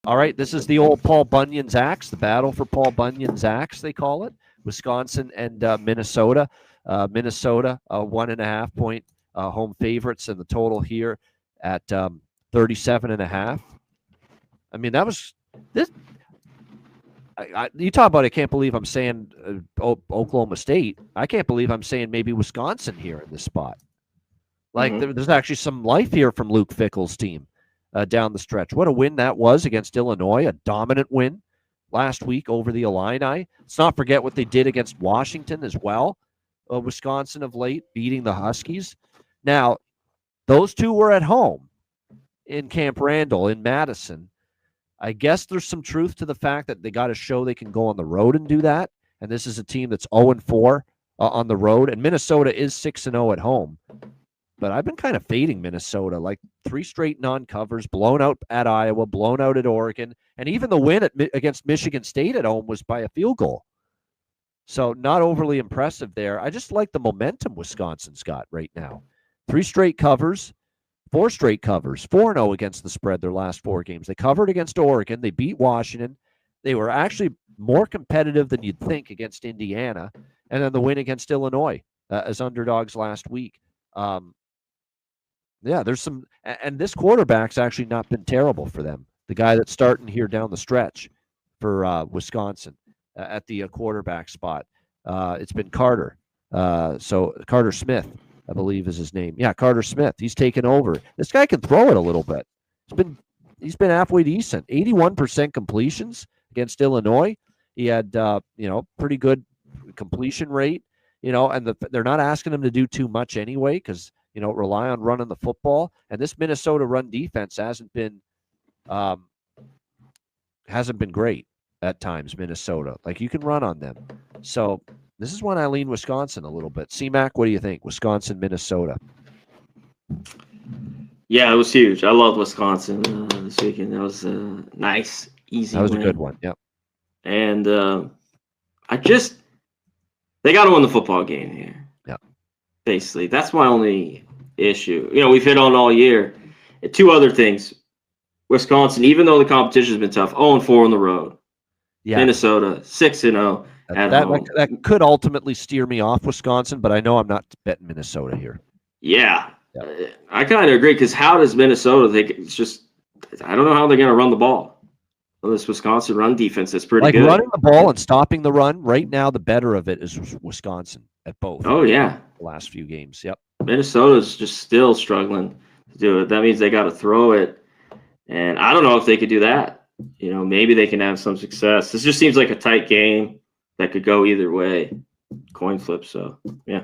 All right, this is the old Paul Bunyan's axe, the battle for Paul Bunyan's axe, they call it. Wisconsin and Minnesota. Minnesota, 1.5 point home favorites, and the total here at 37.5. I mean, that was this. You talk about, I can't believe I'm saying Oklahoma State. I can't believe I'm saying maybe Wisconsin here in this spot. Like, there's actually some life here from Luke Fickell's team down the stretch. What a win that was against Illinois, a dominant win last week over the Illini. Let's not forget what they did against Washington as well. Wisconsin of late, beating the Huskies. Now, those two were at home in Camp Randall in Madison. I guess there's some truth to the fact that they got to show they can go on the road and do that. And this is a team that's 0-4 on the road. And Minnesota is 6-0 at home. But I've been kind of fading Minnesota, like 3 straight non-covers, blown out at Iowa, blown out at Oregon. And even the win against Michigan State at home was by a field goal. So not overly impressive there. I just like the momentum Wisconsin's got right now. 3 straight covers. 4 straight covers, 4-0 against the spread their last 4 games. They covered against Oregon. They beat Washington. They were actually more competitive than you'd think against Indiana. And then the win against Illinois as underdogs last week. Yeah, there's some, and this quarterback's actually not been terrible for them. The guy that's starting here down the stretch for Wisconsin at the quarterback spot. It's been Carter. So Carter Smith, I believe is his name. Yeah, Carter Smith. He's taken over. This guy can throw it a little bit. He's been halfway decent. 81% completions against Illinois. He had pretty good completion rate. And they're not asking him to do too much anyway because rely on running the football. And this Minnesota run defense hasn't been great at times. Minnesota, like, you can run on them. So this is when I lean Wisconsin a little bit. C-Mac, what do you think? Wisconsin, Minnesota. Yeah, it was huge. I loved Wisconsin this weekend. That was a nice, easy That was win. a good one, yep. And they got to win the football game here. Yeah. Basically, that's my only issue. We've hit on all year. And 2 other things. Wisconsin, even though the competition's been tough, 0-4 on the road. Yeah. Minnesota, 6-0 at home. That could ultimately steer me off Wisconsin, but I know I'm not betting Minnesota here. Yeah. I kind of agree, because how does Minnesota think it's just – I don't know how they're going to run the ball. Well, this Wisconsin run defense is pretty good. Running the ball and stopping the run, right now the better of it is Wisconsin at both. Oh, yeah. The last few games, yep. Minnesota's just still struggling to do it. That means they got to throw it. And I don't know if they could do that. Maybe they can have some success. This just seems like a tight game that could go either way. Coin flip, so, yeah.